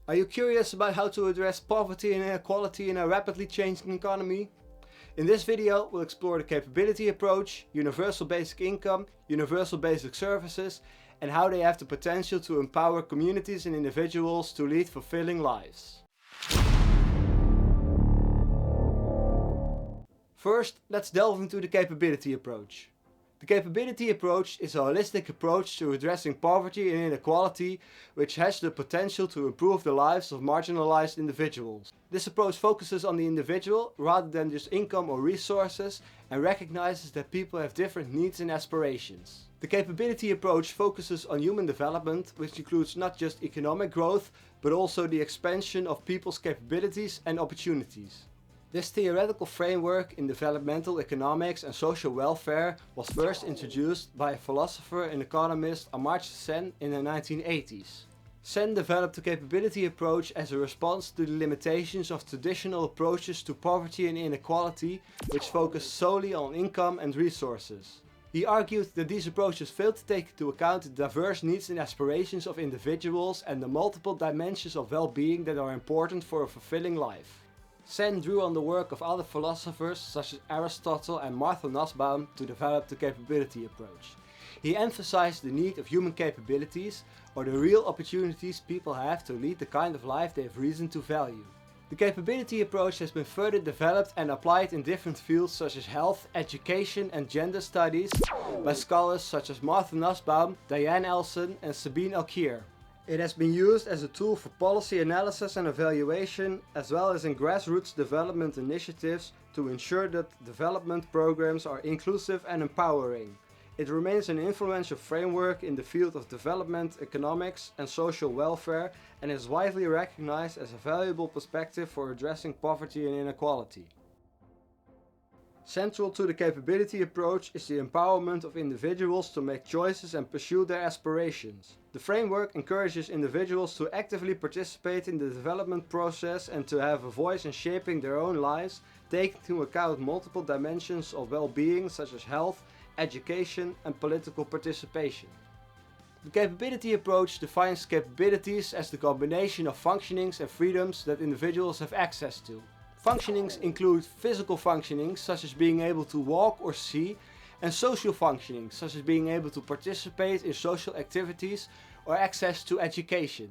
Are you curious about how to address poverty and inequality in a rapidly changing economy? In this video, we'll explore the capability approach, universal basic income, universal basic services, and how they have the potential to empower communities and individuals to lead fulfilling lives. First, let's delve into the capability approach. The capability approach is a holistic approach to addressing poverty and inequality, which has the potential to improve the lives of marginalized individuals. This approach focuses on the individual rather than just income or resources, and recognizes that people have different needs and aspirations. The capability approach focuses on human development, which includes not just economic growth, but also the expansion of people's capabilities and opportunities. This theoretical framework in developmental economics and social welfare was first introduced by a philosopher and economist Amartya Sen in the 1980s. Sen developed the capability approach as a response to the limitations of traditional approaches to poverty and inequality, which focused solely on income and resources. He argued that these approaches failed to take into account the diverse needs and aspirations of individuals and the multiple dimensions of well-being that are important for a fulfilling life. Sen drew on the work of other philosophers such as Aristotle and Nussbaum to develop the capability approach. He emphasized the need of human capabilities, or the real opportunities people have to lead the kind of life they have reason to value. The capability approach has been further developed and applied in different fields such as health, education and gender studies by scholars such as Martha Nussbaum, Diane Elson and Sabine Alkier. It has been used as a tool for policy analysis and evaluation, as well as in grassroots development initiatives to ensure that development programs are inclusive and empowering. It remains an influential framework in the field of development economics and social welfare, and is widely recognized as a valuable perspective for addressing poverty and inequality. Central to the capability approach is the empowerment of individuals to make choices and pursue their aspirations. The framework encourages individuals to actively participate in the development process and to have a voice in shaping their own lives, taking into account multiple dimensions of well-being such as health, education and political participation. The capability approach defines capabilities as the combination of functionings and freedoms that individuals have access to. Functionings include physical functionings such as being able to walk or see, and social functionings such as being able to participate in social activities or access to education.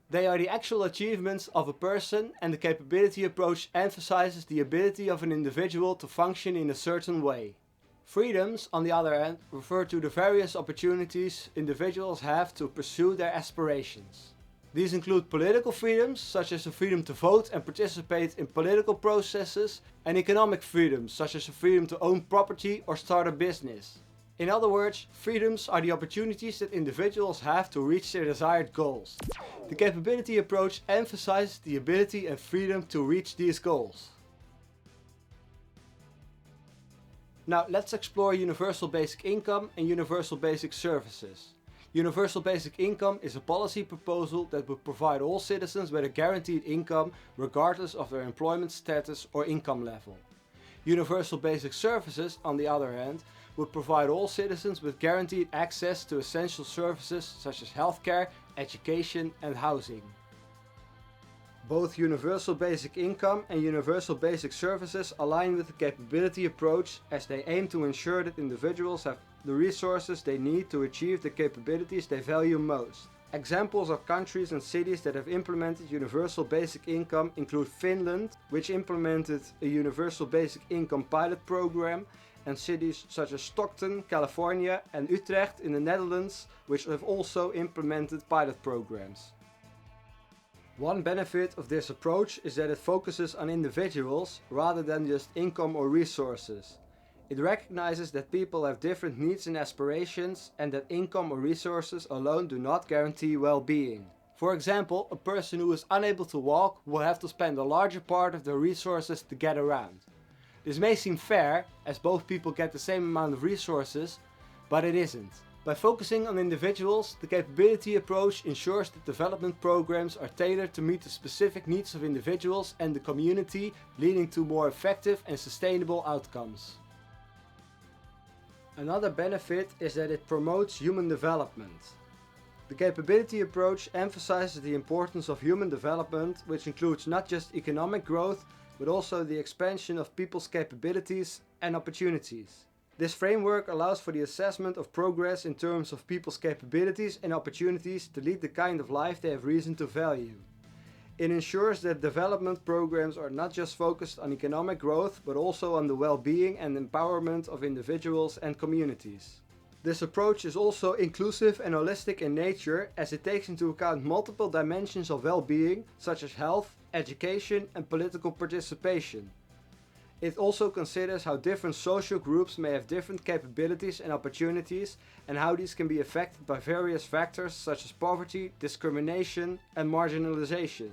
They are the actual achievements of a person, and the capability approach emphasizes the ability of an individual to function in a certain way. Freedoms, on the other hand, refer to the various opportunities individuals have to pursue their aspirations. These include political freedoms, such as the freedom to vote and participate in political processes, and economic freedoms, such as the freedom to own property or start a business. In other words, freedoms are the opportunities that individuals have to reach their desired goals. The capability approach emphasizes the ability and freedom to reach these goals. Now let's explore universal basic income and universal basic services. Universal basic income is a policy proposal that would provide all citizens with a guaranteed income regardless of their employment status or income level. Universal basic services, on the other hand, would provide all citizens with guaranteed access to essential services such as healthcare, education and housing. Both universal basic income and universal basic services align with the capability approach, as they aim to ensure that individuals have the resources they need to achieve the capabilities they value most. Examples of countries and cities that have implemented universal basic income include Finland, which implemented a universal basic income pilot program, and cities such as Stockton, California and Utrecht in the Netherlands, which have also implemented pilot programs. One benefit of this approach is that it focuses on individuals rather than just income or resources. It recognizes that people have different needs and aspirations, and that income or resources alone do not guarantee well-being. For example, a person who is unable to walk will have to spend a larger part of their resources to get around. This may seem fair, as both people get the same amount of resources, but it isn't. By focusing on individuals, the capability approach ensures that development programs are tailored to meet the specific needs of individuals and the community, leading to more effective and sustainable outcomes. Another benefit is that it promotes human development. The capability approach emphasizes the importance of human development, which includes not just economic growth, but also the expansion of people's capabilities and opportunities. This framework allows for the assessment of progress in terms of people's capabilities and opportunities to lead the kind of life they have reason to value. It ensures that development programs are not just focused on economic growth, but also on the well-being and empowerment of individuals and communities. This approach is also inclusive and holistic in nature, as it takes into account multiple dimensions of well-being, such as health, education, and political participation. It also considers how different social groups may have different capabilities and opportunities, and how these can be affected by various factors such as poverty, discrimination, and marginalization.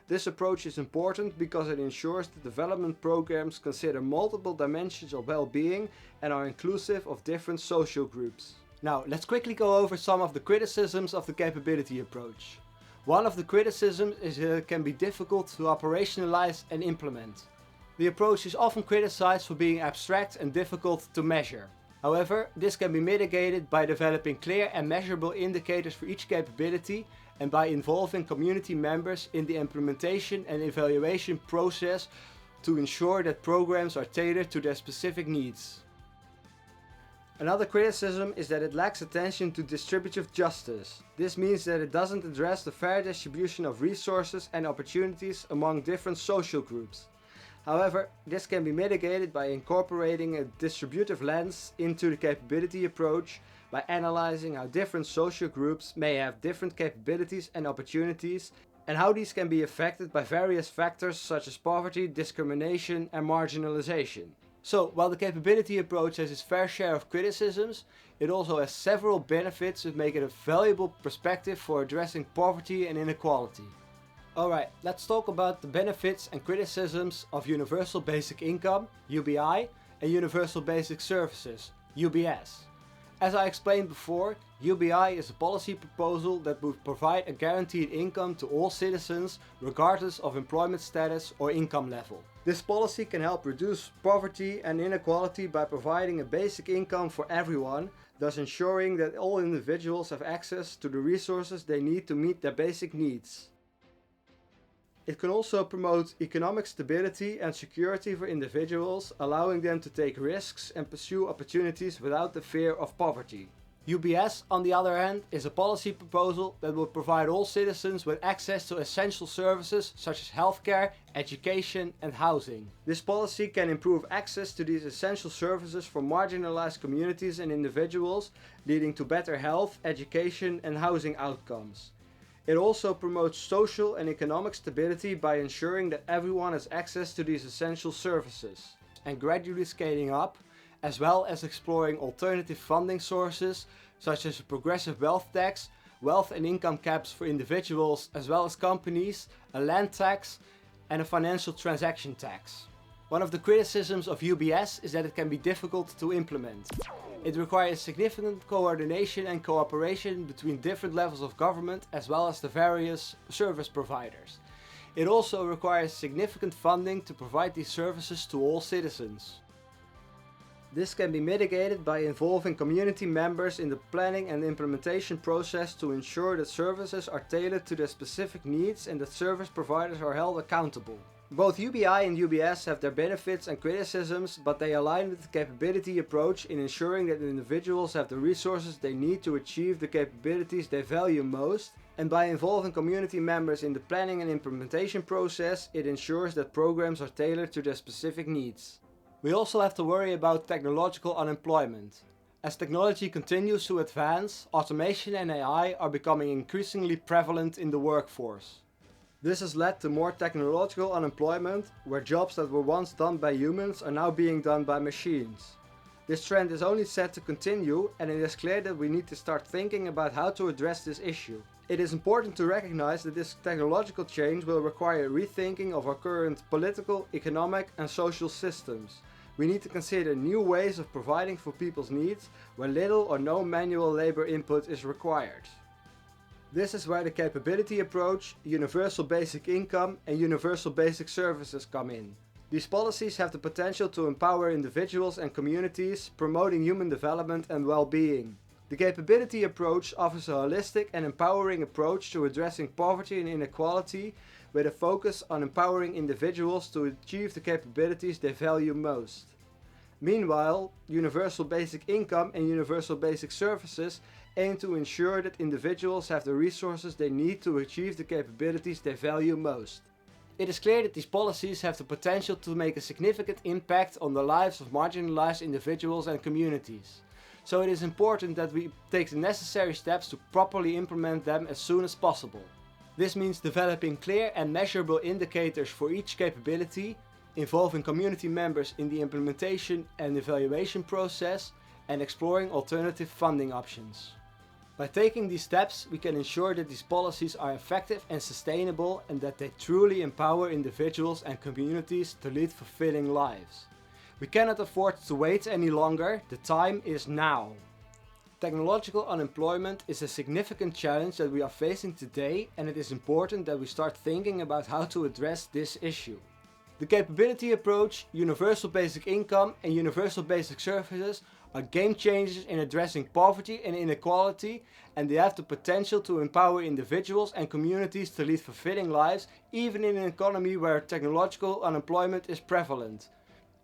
This approach is important because it ensures that development programs consider multiple dimensions of well-being and are inclusive of different social groups. Now, let's quickly go over some of the criticisms of the capability approach. One of the criticisms is that it can be difficult to operationalize and implement. The approach is often criticized for being abstract and difficult to measure. However, this can be mitigated by developing clear and measurable indicators for each capability and by involving community members in the implementation and evaluation process to ensure that programs are tailored to their specific needs. Another criticism is that it lacks attention to distributive justice. This means that it doesn't address the fair distribution of resources and opportunities among different social groups. However, this can be mitigated by incorporating a distributive lens into the capability approach by analyzing how different social groups may have different capabilities and opportunities, and how these can be affected by various factors such as poverty, discrimination, and marginalization. So, while the capability approach has its fair share of criticisms, it also has several benefits that make it a valuable perspective for addressing poverty and inequality. Alright, let's talk about the benefits and criticisms of Universal Basic Income, UBI, and Universal Basic Services, UBS. As I explained before, UBI is a policy proposal that would provide a guaranteed income to all citizens regardless of employment status or income level. This policy can help reduce poverty and inequality by providing a basic income for everyone, thus ensuring that all individuals have access to the resources they need to meet their basic needs. It can also promote economic stability and security for individuals, allowing them to take risks and pursue opportunities without the fear of poverty. UBS, on the other hand, is a policy proposal that will provide all citizens with access to essential services such as healthcare, education, and housing. This policy can improve access to these essential services for marginalized communities and individuals, leading to better health, education, and housing outcomes. It also promotes social and economic stability by ensuring that everyone has access to these essential services, and gradually scaling up, as well as exploring alternative funding sources such as a progressive wealth tax, wealth and income caps for individuals as well as companies, a land tax, and a financial transaction tax. One of the criticisms of UBS is that it can be difficult to implement. It requires significant coordination and cooperation between different levels of government as well as the various service providers. It also requires significant funding to provide these services to all citizens. This can be mitigated by involving community members in the planning and implementation process to ensure that services are tailored to their specific needs and that service providers are held accountable. Both UBI and UBS have their benefits and criticisms, but they align with the capability approach in ensuring that individuals have the resources they need to achieve the capabilities they value most, and by involving community members in the planning and implementation process, it ensures that programs are tailored to their specific needs. We also have to worry about technological unemployment. As technology continues to advance, automation and AI are becoming increasingly prevalent in the workforce. This has led to more technological unemployment, where jobs that were once done by humans are now being done by machines. This trend is only set to continue, and it is clear that we need to start thinking about how to address this issue. It is important to recognize that this technological change will require rethinking of our current political, economic, and social systems. We need to consider new ways of providing for people's needs where little or no manual labor input is required. This is where the capability approach, universal basic income, and universal basic services come in. These policies have the potential to empower individuals and communities, promoting human development and well-being. The capability approach offers a holistic and empowering approach to addressing poverty and inequality, with a focus on empowering individuals to achieve the capabilities they value most. Meanwhile, universal basic income and universal basic services aim to ensure that individuals have the resources they need to achieve the capabilities they value most. It is clear that these policies have the potential to make a significant impact on the lives of marginalized individuals and communities. So it is important that we take the necessary steps to properly implement them as soon as possible. This means developing clear and measurable indicators for each capability, involving community members in the implementation and evaluation process, and exploring alternative funding options. By taking these steps, we can ensure that these policies are effective and sustainable, and that they truly empower individuals and communities to lead fulfilling lives. We cannot afford to wait any longer. The time is now. Technological unemployment is a significant challenge that we are facing today, and it is important that we start thinking about how to address this issue. The capability approach, universal basic income and universal basic services are game changers in addressing poverty and inequality, and they have the potential to empower individuals and communities to lead fulfilling lives, even in an economy where technological unemployment is prevalent.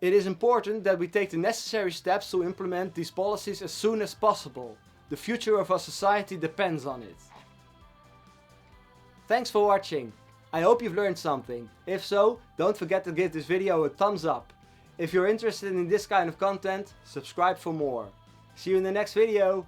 It is important that we take the necessary steps to implement these policies as soon as possible. The future of our society depends on it. Thanks for watching. I hope you've learned something. If so, don't forget to give this video a thumbs up. If you're interested in this kind of content, subscribe for more. See you in the next video.